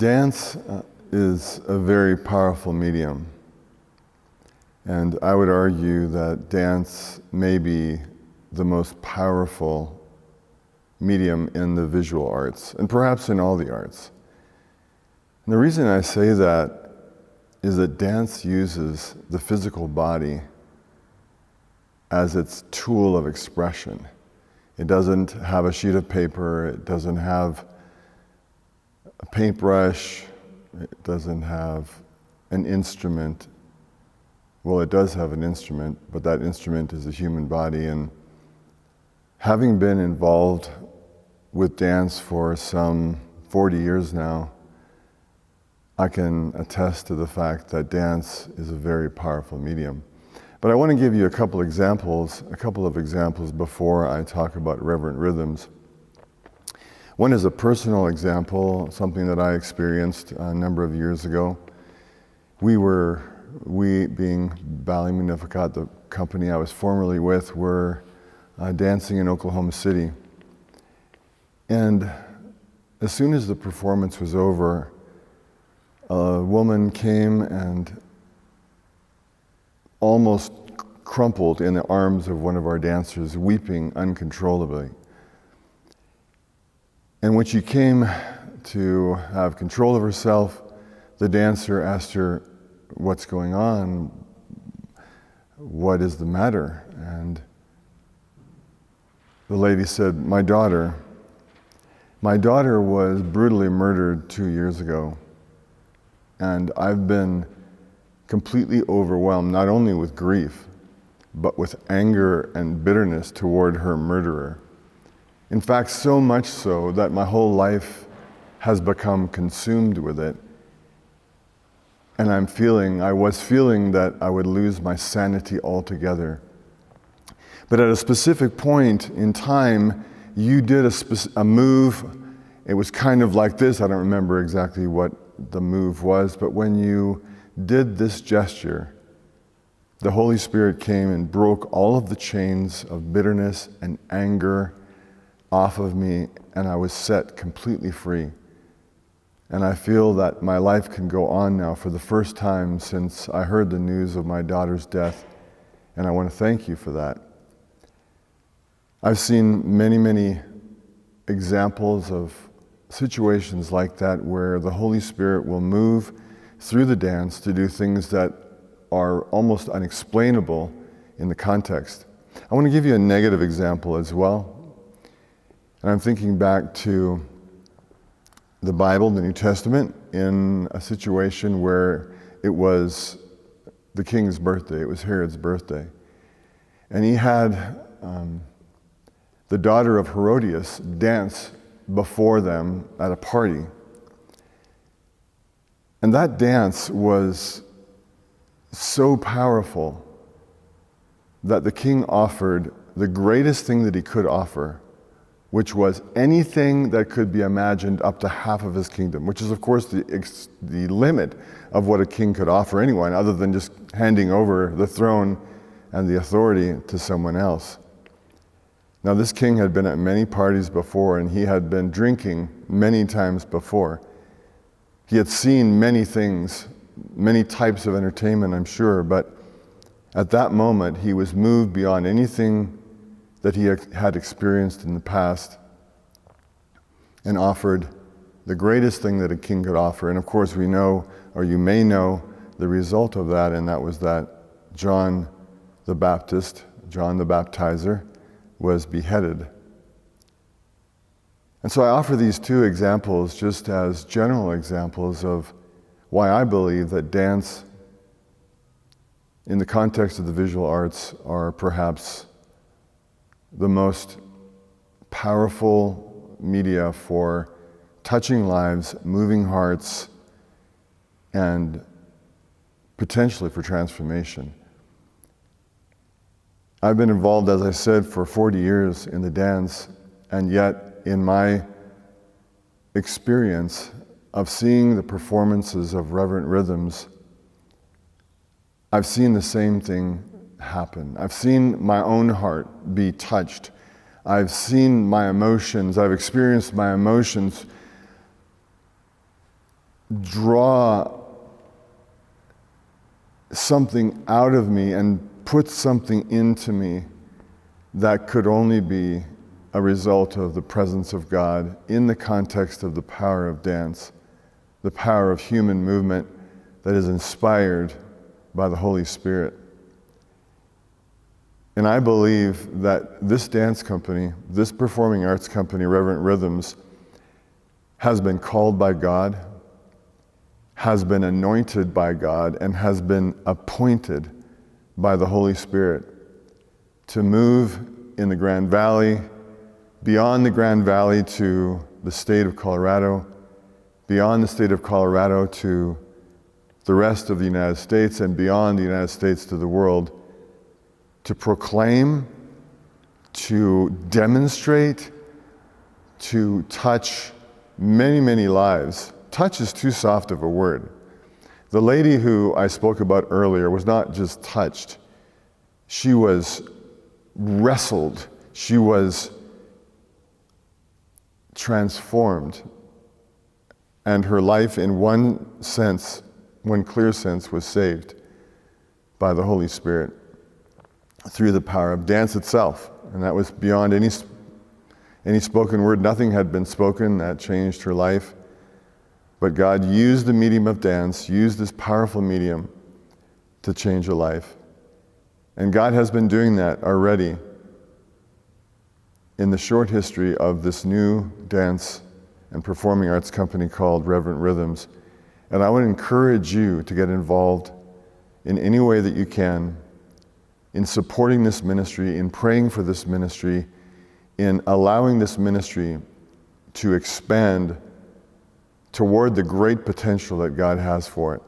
Dance is a very powerful medium, and I would argue that dance may be the most powerful medium in the visual arts, and perhaps in all the arts. And the reason I say that is that dance uses the physical body as its tool of expression. It doesn't have a sheet of paper, it doesn't have a paintbrush, it doesn't have an instrument. Well, it does have an instrument, but that instrument is a human body. And having been involved with dance for some 40 years now, I can attest to the fact that dance is a very powerful medium. But I want to give you a couple of examples before I talk about Reverent Rhythms. One is a personal example, something that I experienced a number of years ago. We being Ballet Magnificat, the company I was formerly with, were dancing in Oklahoma City. And as soon as the performance was over, a woman came and almost crumpled in the arms of one of our dancers, weeping uncontrollably. And when she came to have control of herself, the dancer asked her, "What's going on? What is the matter?" And the lady said, My daughter was brutally murdered 2 years ago. And I've been completely overwhelmed, not only with grief, but with anger and bitterness toward her murderer. In fact, so much so that my whole life has become consumed with it. And I was feeling that I would lose my sanity altogether. But at a specific point in time, you did a move. It was kind of like this. I don't remember exactly what the move was, but when you did this gesture, the Holy Spirit came and broke all of the chains of bitterness and anger off of me, and I was set completely free. And I feel that my life can go on now for the first time since I heard the news of my daughter's death, and I want to thank you for that. I've seen many, many examples of situations like that where the Holy Spirit will move through the dance to do things that are almost unexplainable in the context. I want to give you a negative example as well. And I'm thinking back to the Bible, the New Testament, in a situation where it was the king's birthday. It was Herod's birthday. And he had the daughter of Herodias dance before them at a party. And that dance was so powerful that the king offered the greatest thing that he could offer, which was anything that could be imagined up to half of his kingdom, which is of course the limit of what a king could offer anyone other than just handing over the throne and the authority to someone else. Now, this king had been at many parties before, and he had been drinking many times before. He had seen many things, many types of entertainment, I'm sure, but at that moment, he was moved beyond anything that he had experienced in the past and offered the greatest thing that a king could offer. And of course, we know, or you may know, the result of that, and that was that John the Baptist, John the Baptizer, was beheaded. And so I offer these two examples just as general examples of why I believe that dance in the context of the visual arts are perhaps the most powerful media for touching lives, moving hearts, and potentially for transformation. I've been involved, as I said, for 40 years in the dance, and yet in my experience of seeing the performances of Reverent Rhythms, I've seen the same thing happen. I've seen my own heart be touched. I've seen my emotions, I've experienced my emotions draw something out of me and put something into me that could only be a result of the presence of God in the context of the power of dance, the power of human movement that is inspired by the Holy Spirit. And I believe that this dance company, this performing arts company, Reverent Rhythms, has been called by God, has been anointed by God, and has been appointed by the Holy Spirit to move in the Grand Valley, beyond the Grand Valley to the state of Colorado, beyond the state of Colorado to the rest of the United States, and beyond the United States to the world, to proclaim, to demonstrate, to touch many, many lives. Touch is too soft of a word. The lady who I spoke about earlier was not just touched. She was wrestled. She was transformed. And her life, in one clear sense, was saved by the Holy Spirit through the power of dance itself. And that was beyond any spoken word. Nothing had been spoken that changed her life. But God used the medium of dance, used this powerful medium to change a life. And God has been doing that already in the short history of this new dance and performing arts company called Reverent Rhythms. And I would encourage you to get involved in any way that you can in supporting this ministry, in praying for this ministry, in allowing this ministry to expand toward the great potential that God has for it.